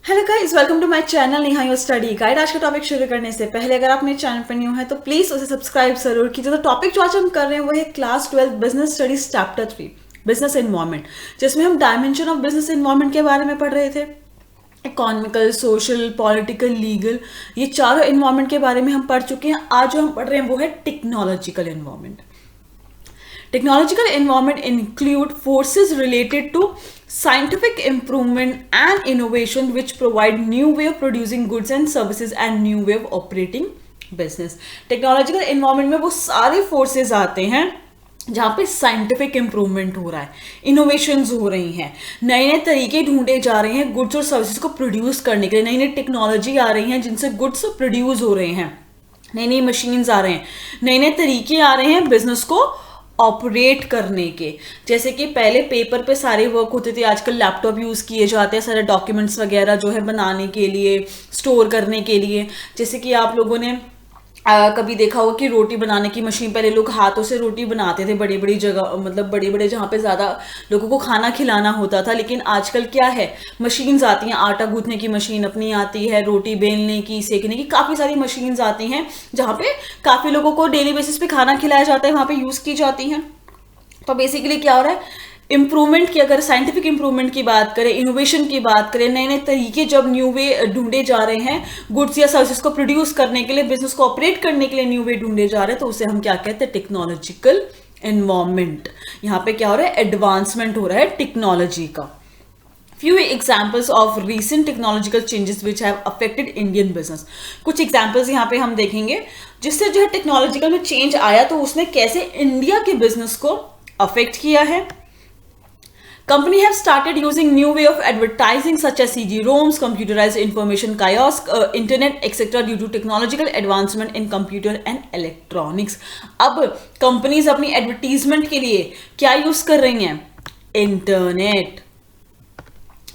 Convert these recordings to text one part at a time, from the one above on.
Hello guys, welcome to my channel Neha your study guide. आज का topic शुरू करने से पहले अगर आप मेरे चैनल पर न्यू है तो प्लीज उसे सब्सक्राइब जरूर कीजिए। तो टॉपिक जो आज हम कर रहे हैं वो है class 12 business studies chapter 3 business environment, जिसमें हम डायमेंशन ऑफ बिजनेस एनवायरनमेंट के बारे में पढ़ रहे थे। इकोनॉमिकल, सोशल, पॉलिटिकल, लीगल, ये चारों एनवायरनमेंट के बारे में हम पढ़ चुके हैं। आज जो हम पढ़ रहे हैं वो है technological environment. Technological environment include forces related to scientific improvement and innovation which provide new way of producing goods and services and new way of operating business. Technological environment में वो सारे forces आते हैं जहाँ पे साइंटिफिक इम्प्रूवमेंट हो रहा है, इनोवेशंस हो रही हैं, नए नए तरीके ढूंढे जा रहे हैं गुड्स और सर्विसेज को प्रोड्यूस करने के लिए, नई नई टेक्नोलॉजी आ रही हैं जिनसे गुड्स प्रोड्यूस हो रहे हैं, नई नई मशीन्स आ रहे हैं, नए नए तरीके आ रहे हैं बिजनेस को ऑपरेट करने के। जैसे कि पहले पेपर पे सारे वर्क होते थे, आजकल लैपटॉप यूज़ किए जाते हैं सारे डॉक्यूमेंट्स वगैरह जो है बनाने के लिए, स्टोर करने के लिए। जैसे कि आप लोगों ने कभी देखा होगा कि रोटी बनाने की मशीन, पहले लोग हाथों से रोटी बनाते थे बड़ी बड़ी जगह, मतलब बड़े बड़े जहाँ पे ज़्यादा लोगों को खाना खिलाना होता था। लेकिन आजकल क्या है, मशीन्स आती हैं, आटा गूंथने की मशीन अपनी आती है, रोटी बेलने की, सेकने की, काफ़ी सारी मशीन्स आती हैं जहाँ पे काफ़ी लोगों को डेली बेसिस पे खाना खिलाया जाता है, वहाँ पे यूज़ की जाती हैं। तो बेसिकली क्या हो रहा है, इम्प्रूवमेंट की, अगर साइंटिफिक इम्प्रूवमेंट की बात करें, इनोवेशन की बात करें, नए नए तरीके जब न्यू वे ढूंढे जा रहे हैं गुड्स या सर्विसेज को प्रोड्यूस करने के लिए, बिजनेस को ऑपरेट करने के लिए न्यू वे ढूंढे जा रहे हैं, तो उसे हम क्या कहते हैं, टेक्नोलॉजिकल एनवायरनमेंट। यहाँ पे क्या हो रहा है, एडवांसमेंट हो रहा है टेक्नोलॉजी का। Few examples of recent technological changes which have affected Indian business. कुछ examples यहाँ पे हम देखेंगे जिससे जो है टेक्नोलॉजिकल में चेंज आया तो उसने कैसे इंडिया के बिजनेस को अफेक्ट किया है। Company have started using new way of advertising such as CD-ROMs, computerized information kiosk, internet, etc. due to technological advancement in computer and electronics. अब कंपनीज अपनी एडवर्टीजमेंट के लिए क्या यूज कर रही हैं, इंटरनेट।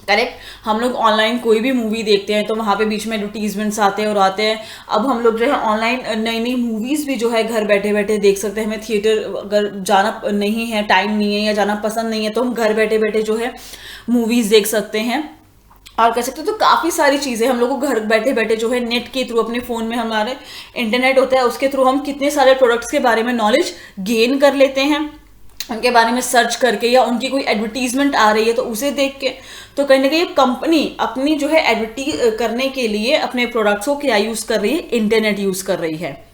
करेक्ट, हम लोग ऑनलाइन कोई भी मूवी देखते हैं तो वहाँ पे बीच में एडवर्टीजमेंट्स आते हैं और आते हैं। अब हम लोग जो है ऑनलाइन नई नई मूवीज़ भी जो है घर बैठे बैठे देख सकते हैं। हमें थिएटर अगर जाना नहीं है, टाइम नहीं है या जाना पसंद नहीं है, तो हम घर बैठे बैठे जो है मूवीज़ देख सकते हैं और कर सकते हो। तो काफ़ी सारी चीज़ें हम लोग को घर बैठे बैठे जो है नेट के थ्रू, अपने फ़ोन में हमारे इंटरनेट होता है उसके थ्रू हम कितने सारे प्रोडक्ट्स के बारे में नॉलेज गेन कर लेते हैं, उनके बारे में सर्च करके, या उनकी कोई एडवर्टीजमेंट आ रही है तो उसे देख के। तो कहीं ना कहीं कंपनी अपनी जो है एडवर्टीज करने के लिए अपने प्रोडक्ट्स को क्या यूज कर रही है, इंटरनेट यूज कर रही है।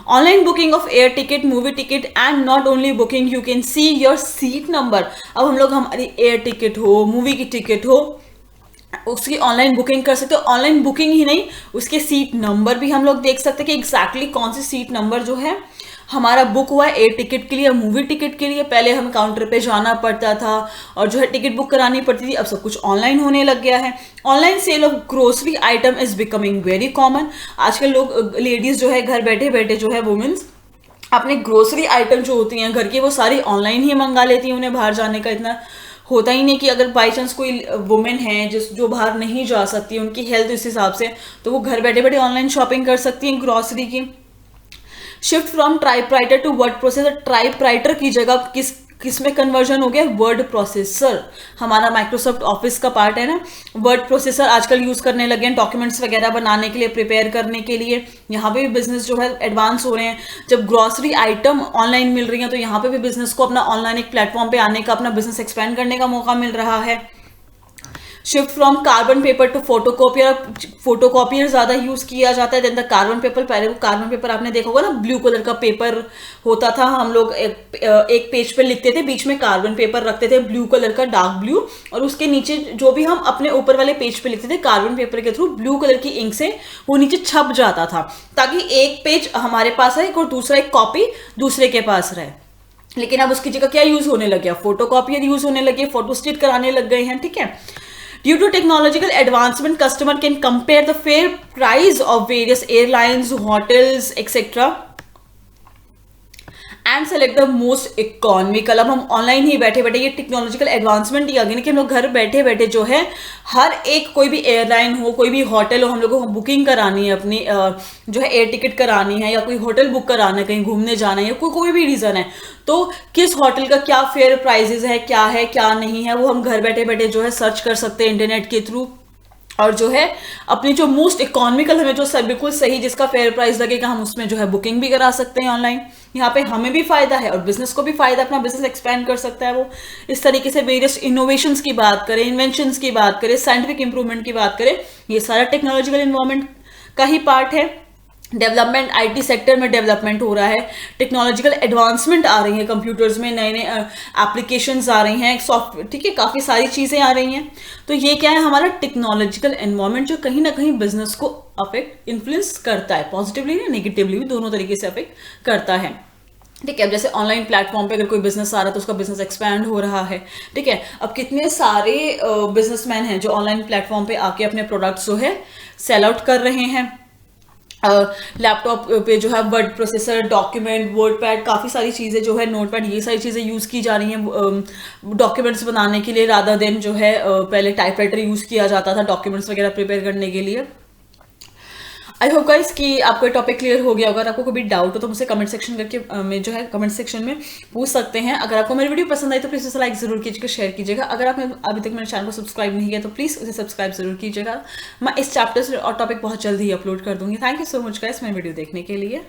Online booking of air ticket, movie ticket and not only booking, you can see your seat number. अब हम लोग हमारी एयर टिकट हो, मूवी की टिकट हो, उसकी ऑनलाइन बुकिंग कर सकते हो। ऑनलाइन बुकिंग ही नहीं, उसके सीट नंबर भी हम लोग देख सकते हैं कि एग्जैक्टली कौन सी सीट नंबर जो है हमारा बुक हुआ है एयर टिकट के लिए, मूवी टिकट के लिए। पहले हमें काउंटर पे जाना पड़ता था और जो है टिकट बुक करानी पड़ती थी, अब सब कुछ ऑनलाइन होने लग गया है। Online sale of grocery item is becoming very common. आजकल लोग, लेडीज जो है घर बैठे बैठे जो है वुमेन्स अपने ग्रोसरी आइटम जो होती हैं घर की, वो सारी ऑनलाइन ही मंगा लेती हैं। उन्हें बाहर जाने का इतना होता ही नहीं कि अगर बाई चांस कोई वुमेन है जो बाहर नहीं जा सकती, उनकी हेल्थ इस हिसाब से, तो वो घर बैठे बैठे ऑनलाइन शॉपिंग कर सकती हैं ग्रोसरी की। Shift from typewriter to word processor, typewriter की जगह किस में कन्वर्जन हो गया, वर्ड प्रोसेसर। हमारा माइक्रोसॉफ्ट ऑफिस का पार्ट है ना, वर्ड प्रोसेसर आजकल यूज करने लगे हैं डॉक्यूमेंट्स वगैरह बनाने के लिए, प्रिपेयर करने के लिए। यहाँ पे भी बिजनेस जो है एडवांस हो रहे हैं। जब ग्रॉसरी आइटम ऑनलाइन मिल रही है तो यहाँ पे भी बिजनेस को अपना ऑनलाइन एक प्लेटफॉर्म पे आने का, अपना बिजनेस एक्सपेंड करने का मौका मिल रहा है। Shift from carbon paper two photocopier, photocopier ज्यादा यूज किया जाता है देन द कार्बन पेपर। पहले वो कार्बन पेपर आपने देखा होगा ना, ब्लू कलर का पेपर होता था, हम लोग एक पेज पे लिखते थे, बीच में कार्बन पेपर रखते थे ब्लू कलर का, डार्क ब्लू, और उसके नीचे जो भी हम अपने ऊपर वाले पेज पे लिखते थे कार्बन पेपर के थ्रू ब्लू कलर की इंक से वो नीचे छप जाता था, ताकि एक पेज हमारे पास है और दूसरा एक कॉपी दूसरे के पास रहे। लेकिन अब उसकी जगह क्या यूज होने लग गया, फोटोकॉपियर यूज होने लगे, फोटोस्टेट कराने लग गए हैं। ठीक है, due to technological advancement, customer can compare the fair price of various airlines, hotels, etc. And select the most economical. अब हम ऑनलाइन ही बैठे बैठे, ये टेक्नोलॉजिकल एडवांसमेंट ही आ गई ना कि हम लोग घर बैठे बैठे जो है हर एक, कोई भी एयरलाइन हो, कोई भी होटल हो, हम लोगों को बुकिंग करानी है अपनी, जो है एयर टिकट करानी है या कोई होटल बुक कराना है, कहीं घूमने जाना है या कोई भी रीज़न है, तो किस होटल का क्या फेयर प्राइजेस है क्या नहीं है, वो हम घर बैठे बैठे जो है सर्च कर सकते हैं इंटरनेट के थ्रू। और जो है अपनी जो मोस्ट इकोनॉमिकल, हमें जो बिल्कुल सही जिसका फेयर प्राइस लगेगा, हम उसमें जो है बुकिंग भी करा सकते हैं ऑनलाइन। यहाँ पे हमें भी फायदा है और बिजनेस को भी फायदा, अपना बिजनेस एक्सपेंड कर सकता है वो। इस तरीके से वेरियस इनोवेशंस की बात करें, इन्वेंशंस की बात करें, साइंटिफिक इंप्रूवमेंट की बात करें, ये सारा टेक्नोलॉजिकल इन्वायरमेंट का ही पार्ट है। डेवलपमेंट, आईटी सेक्टर में डेवलपमेंट हो रहा है, टेक्नोलॉजिकल एडवांसमेंट आ रही है, कंप्यूटर्स में नए नए एप्लीकेशंस आ रही हैं, सॉफ्टवेयर, ठीक है, काफ़ी सारी चीज़ें आ रही हैं। तो ये क्या है, हमारा टेक्नोलॉजिकल एनवायरनमेंट जो कहीं ना कहीं बिजनेस को अफेक्ट, इन्फ्लुएंस करता है, पॉजिटिवली या नेगेटिवली भी, दोनों तरीके से अफेक्ट करता है। ठीक है, अब जैसे ऑनलाइन प्लेटफॉर्म पे अगर कोई बिजनेस आ रहा है तो उसका बिजनेस एक्सपैंड हो रहा है। ठीक है, अब कितने सारे बिजनेसमैन हैं जो ऑनलाइन प्लेटफॉर्म पे आके अपने प्रोडक्ट्स जो है सेल आउट कर रहे हैं। लैपटॉप पे जो है word processor, document, word pad, काफ़ी सारी चीज़ें जो है, नोट पैड, ये सारी चीज़ें यूज़ की जा रही हैं डॉक्यूमेंट्स बनाने के लिए, रादर देन जो है पहले टाइपराइटर यूज़ किया जाता था डॉक्यूमेंट्स वगैरह प्रिपेयर करने के लिए। आई होप गाइस कि आपको टॉपिक क्लियर हो गया होगा। अगर आपको कोई भी डाउट हो तो मुझसे कमेंट सेक्शन करके में जो है कमेंट सेक्शन में पूछ सकते हैं। अगर आपको मेरी वीडियो पसंद आई तो प्लीज़ उसे लाइक जरूर कीजिएगा, शेयर कीजिएगा। अगर आपने अभी तक मेरे चैनल को सब्सक्राइब नहीं किया तो प्लीज़ उसे सब्सक्राइब जरूर कीजिएगा। मैं इस चैप्टर से और टॉपिक बहुत जल्दी ही अपलोड कर दूंगी। Thank you so much guys मेरी वीडियो देखने के लिए।